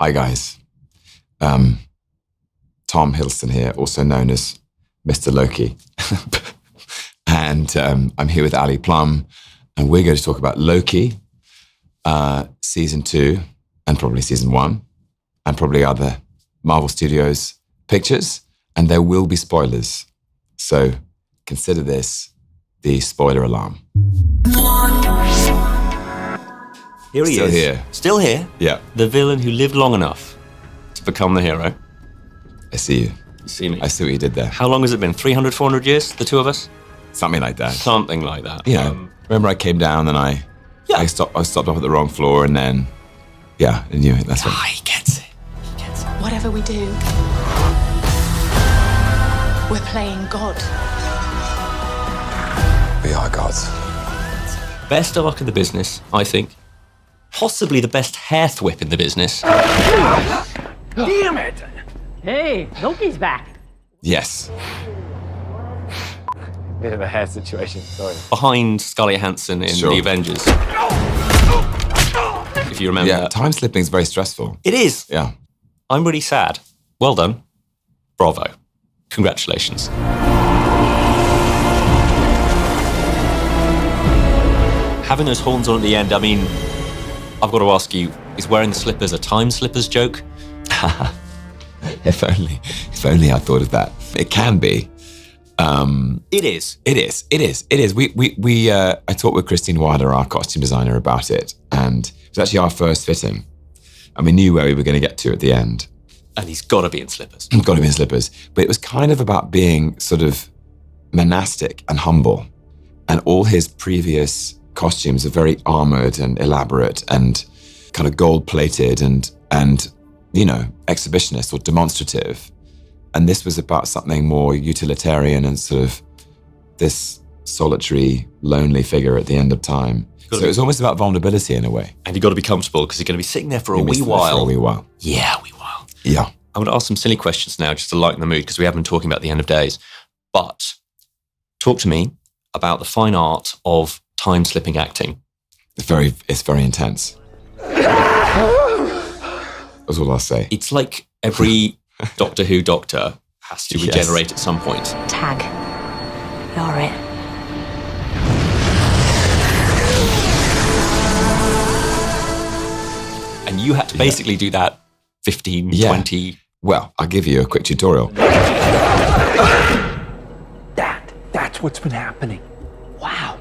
Hi guys, Tom Hiddleston here, also known as Mr. Loki. And I'm here with Ali Plumb, and we're going to talk about Loki, season 2, and probably season 1, and probably other Marvel Studios pictures, and there will be spoilers. So consider this the spoiler alarm. Here he Still is. here. Still here. Yeah. The villain who lived long enough to become the hero. I see you. You see me? I see what you did there. How long has it been? 300, 400 years? The two of us? Something like that. Something like that. Yeah. Remember I came down and I stopped off at the wrong floor and then, I knew it. That's right. He gets it. He gets it. Whatever we do, we're playing God. We are gods. Best arc in the business, I think. Possibly the best hair thwip in the business. Damn it! Hey, Loki's back. Yes. Bit of a hair situation, sorry. Behind Scarlett Johansson in Sure. The Avengers. If you remember. Yeah, time slipping is very stressful. It is. Yeah. I'm really sad. Well done. Bravo. Congratulations. Having those horns on at the end, I mean, I've got to ask you, is wearing the slippers a time slippers joke? If only I thought of that. It can be. It is. It is. I talked with Christine Wilder, our costume designer, about it, and it was actually our first fitting. And we knew where we were going to get to at the end. And he's got to be in slippers. Got to be in slippers. But it was kind of about being sort of monastic and humble. And all his previous costumes are very armored and elaborate and kind of gold-plated and exhibitionist or demonstrative. And this was about something more utilitarian and sort of this solitary, lonely figure at the end of time. So it was almost about vulnerability in a way. And you've got to be comfortable because you're going to be sitting there for a wee For while. a wee while. Yeah, a wee while. Yeah. I'm going to ask some silly questions now just to lighten the mood because we have been talking about the end of days. But talk to me about the fine art of time-slipping acting. It's very intense. That's all I'll say. It's like every Doctor Who doctor has to regenerate at some point. Tag. You're it. And you had to basically do that 15, 20... Well, I'll give you a quick tutorial. That's what's been happening. Wow.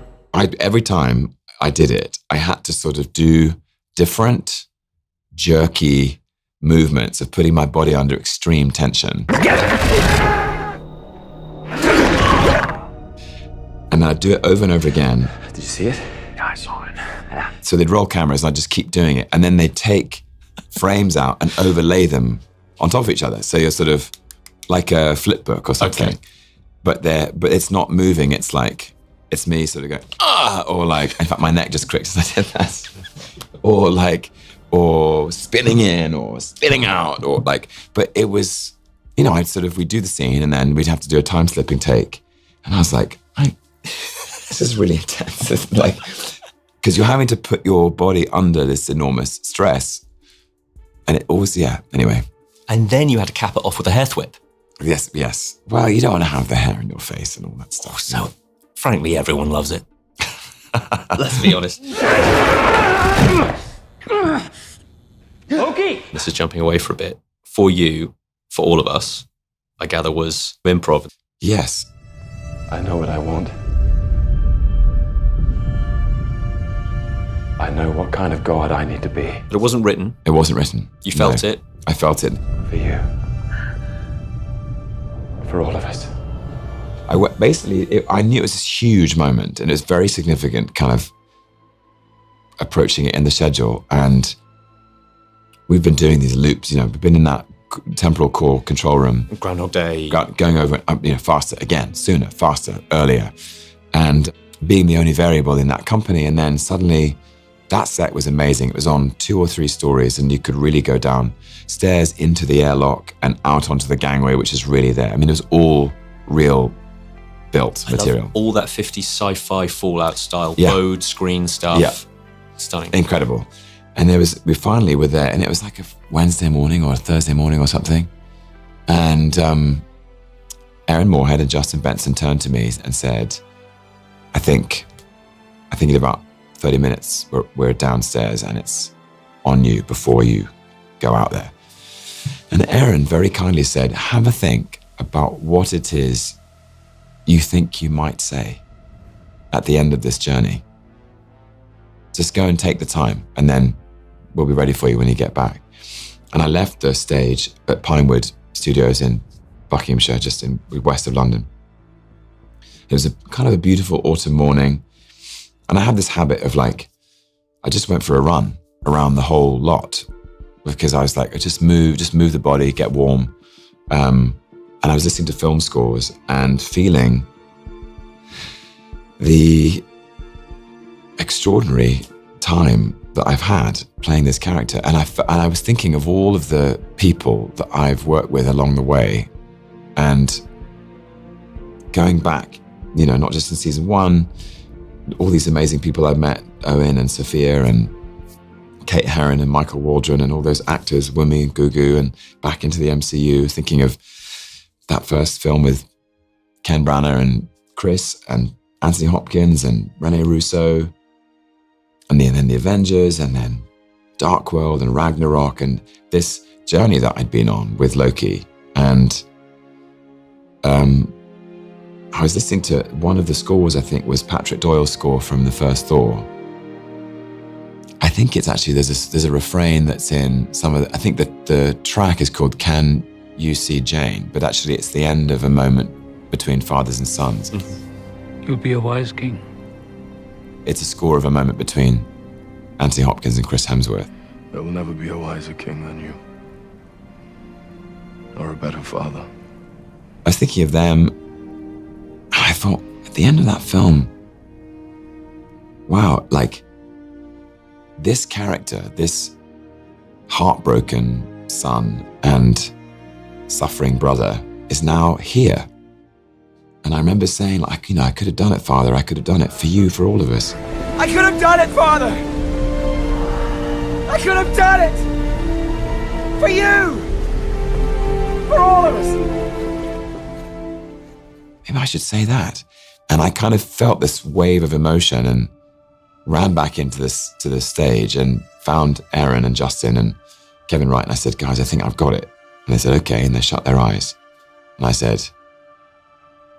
Every time I did it, I had to sort of do different jerky movements of putting my body under extreme tension. And I'd do it over and over again. Did you see it? Yeah, I saw it. Yeah. So they'd roll cameras and I'd just keep doing it. And then they'd take frames out and overlay them on top of each other. So you're sort of like a flip book or something. Okay. But it's not moving. It's like, it's me sort of going, or like, in fact, my neck just cricked as I did that. Or spinning in or spinning out or like, but it was, we'd do the scene and then we'd have to do a time slipping take. And I was like, this is really intense. It's like, because you're having to put your body under this enormous stress. And it always, anyway. And then you had to cap it off with a hair thwip. Yes. Well, you don't want to have the hair in your face and all that stuff. So, frankly, everyone loves it. Let's be honest. Loki! This is jumping away for a bit. For you, for all of us, I gather was improv. Yes. I know what I want. I know what kind of God I need to be. But it wasn't written. It wasn't written. You felt it. I felt it. For you. For all of us. I knew it was this huge moment and it was very significant kind of approaching it in the schedule. And we've been doing these loops, we've been in that temporal core control room. Groundhog Day. Going over, faster, again, sooner, faster, earlier. And being the only variable in that company. And then suddenly that set was amazing. It was on 2 or 3 stories and you could really go down stairs into the airlock and out onto the gangway, which is really there. I mean, it was all real built material. Love all that 50s sci-fi Fallout style Yeah. bode screen stuff. Yeah. Stunning. Incredible. And we finally were there, and it was like a Wednesday morning or a Thursday morning or something. And Aaron Moorhead and Justin Benson turned to me and said, I think in about 30 minutes, we're downstairs and it's on you before you go out there. And Aaron very kindly said, have a think about what it is you think you might say at the end of this journey. Just go and take the time, and then we'll be ready for you when you get back. And I left the stage at Pinewood Studios in Buckinghamshire, just in west of London. It was a kind of a beautiful autumn morning. And I had this habit of I just went for a run around the whole lot, because I was like, just move the body, get warm. And I was listening to film scores and feeling the extraordinary time that I've had playing this character. And I was thinking of all of the people that I've worked with along the way, and going back, not just in season 1, all these amazing people I've met, Owen and Sophia and Kate Herron and Michael Waldron and all those actors, Wumi and Gugu, and back into the MCU, thinking of that first film with Ken Branagh and Chris and Anthony Hopkins and Rene Russo, and then the Avengers, and then Dark World and Ragnarok, and this journey that I'd been on with Loki. And I was listening to one of the scores, I think was Patrick Doyle's score from the first Thor. I think it's actually, there's a refrain that's in some of I think that the track is called Can You See Jane? But actually it's the end of a moment between fathers and sons. You'll be a wise king. It's a score of a moment between Anthony Hopkins and Chris Hemsworth. There will never be a wiser king than you, or a better father. I was thinking of them, and I thought, at the end of that film, wow, this character, this heartbroken son and suffering brother is now here. And I remember saying, I could have done it, Father. I could have done it for you, for all of us. I could have done it, Father! I could have done it! For you! For all of us! Maybe I should say that. And I kind of felt this wave of emotion and ran back into to the stage and found Aaron and Justin and Kevin Wright. And I said, guys, I think I've got it. And they said, okay. And they shut their eyes. And I said,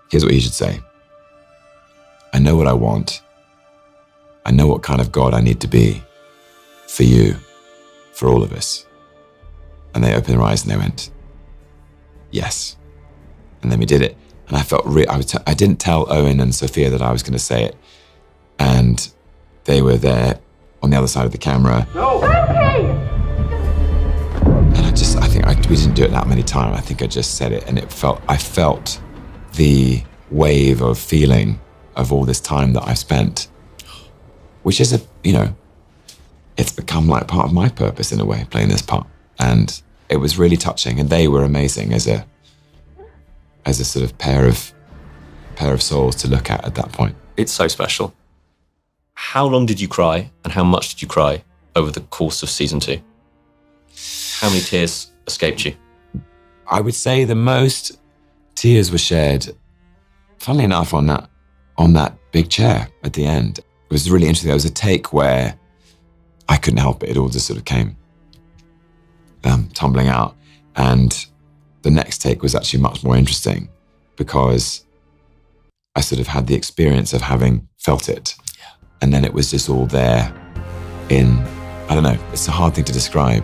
here's what you should say. I know what I want. I know what kind of God I need to be for you, for all of us. And they opened their eyes and they went, yes. And then we did it. And I felt I didn't tell Owen and Sophia that I was going to say it. And they were there on the other side of the camera. No! And we didn't do it that many times. I think I just said it, and I felt the wave of feeling of all this time that I've spent, which is it's become like part of my purpose in a way, playing this part. And it was really touching, and they were amazing as a sort of pair of souls to look at that point. It's so special. How long did you cry, and how much did you cry over the course of season 2? How many tears escaped you? I would say the most tears were shed, funnily enough, on that big chair at the end. It was really interesting. There was a take where I couldn't help it. It all just sort of came tumbling out. And the next take was actually much more interesting, because I sort of had the experience of having felt it. Yeah. And then it was just all there I don't know, it's a hard thing to describe.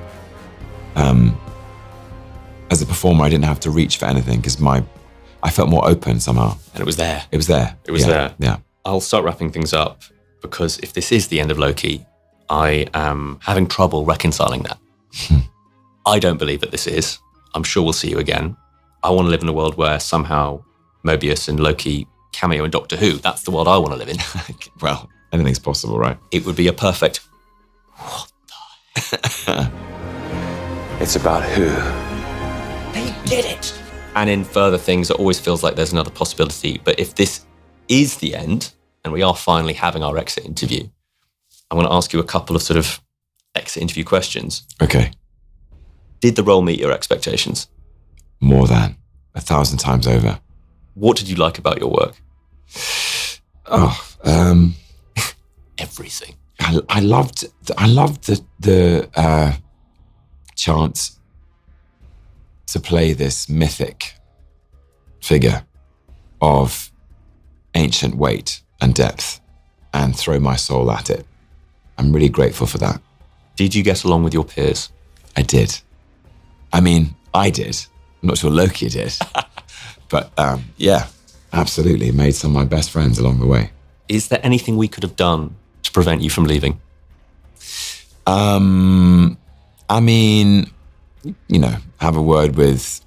As a performer, I didn't have to reach for anything, because I felt more open somehow. And it was there. It was there. It was there. Yeah. I'll start wrapping things up, because if this is the end of Loki, I am having trouble reconciling that. I don't believe that this is. I'm sure we'll see you again. I want to live in a world where somehow Mobius and Loki cameo in Doctor Who. That's the world I want to live in. Well, anything's possible, right? It would be a perfect... What the... It's about who. They did it! And in further things, it always feels like there's another possibility. But if this is the end, and we are finally having our exit interview, I want to ask you a couple of sort of exit interview questions. Okay. Did the role meet your expectations? More than 1,000 times over. What did you like about your work? Everything. I loved the chance to play this mythic figure of ancient weight and depth and throw my soul at it. I'm really grateful for that. Did you get along with your peers? I did. I mean, I did. I'm not sure Loki did. But yeah, absolutely. Made some of my best friends along the way. Is there anything we could have done to prevent you from leaving? I mean, you know, have a word with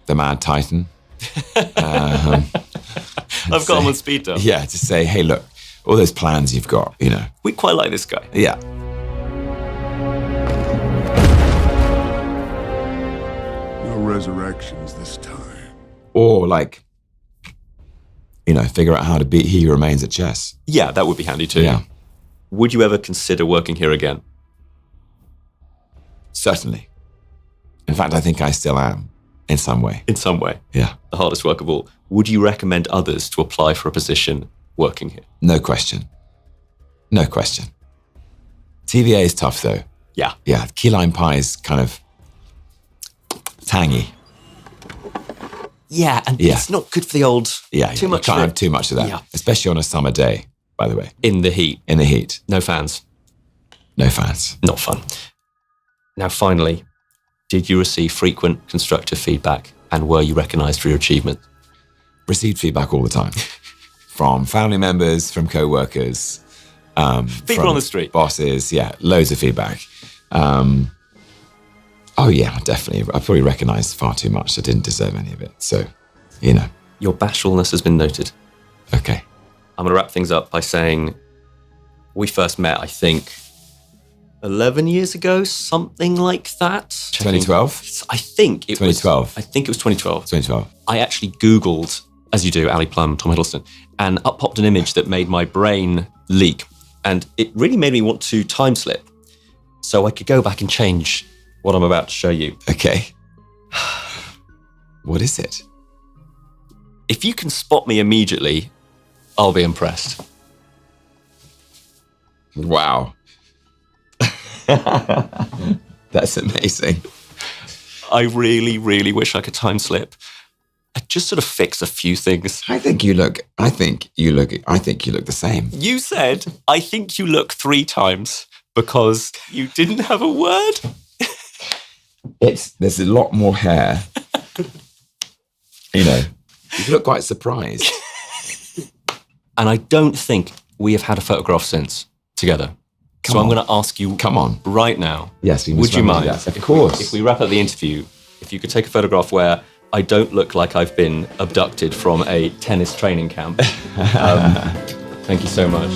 the Mad Titan. I've got him on speed dial. Yeah, to say, hey, look, all those plans you've got, you know. We quite like this guy. Yeah. No resurrections this time. Or like, you know, figure out how to beat He Who Remains at chess. Yeah, that would be handy too. Yeah. Would you ever consider working here again? Certainly. In fact, I think I still am, in some way. In some way. Yeah. The hardest work of all. Would you recommend others to apply for a position working here? No question. No question. TVA is tough, though. Yeah. Yeah, key lime pie is kind of tangy. Yeah, and Yeah. it's not good for the old... Yeah, Too you much can't of have it. too much of that. Yeah. Especially on a summer day, by the way. In the heat. In the heat. No fans. No fans. Not fun. Now, finally, did you receive frequent constructive feedback and were you recognised for your achievement? Received feedback all the time. From family members, from co-workers. People from on the street. Bosses, yeah, loads of feedback. Oh yeah, definitely. I probably recognised far too much. I didn't deserve any of it. So, you know. Your bashfulness has been noted. Okay. I'm going to wrap things up by saying we first met, I think, 11 years ago, something like that. 2012? I think it 2012. I think it was 2012. 2012. I actually Googled, as you do, Ali Plumb, Tom Hiddleston, and up popped an image that made my brain leak. And it really made me want to time slip so I could go back and change what I'm about to show you. Okay. What is it? If you can spot me immediately, I'll be impressed. Wow. That's amazing. I really, really wish I could time slip. I just sort of fix a few things. I think you look the same. You said, I think you look 3 times because you didn't have a word. There's a lot more hair. You know, you look quite surprised. And I don't think we have had a photograph since together. Come so I'm on. going to ask you Come on. right now. Yes, we must Would you remember mind? that. Of course. If we wrap up the interview, if you could take a photograph where I don't look like I've been abducted from a tennis training camp. Thank you so much.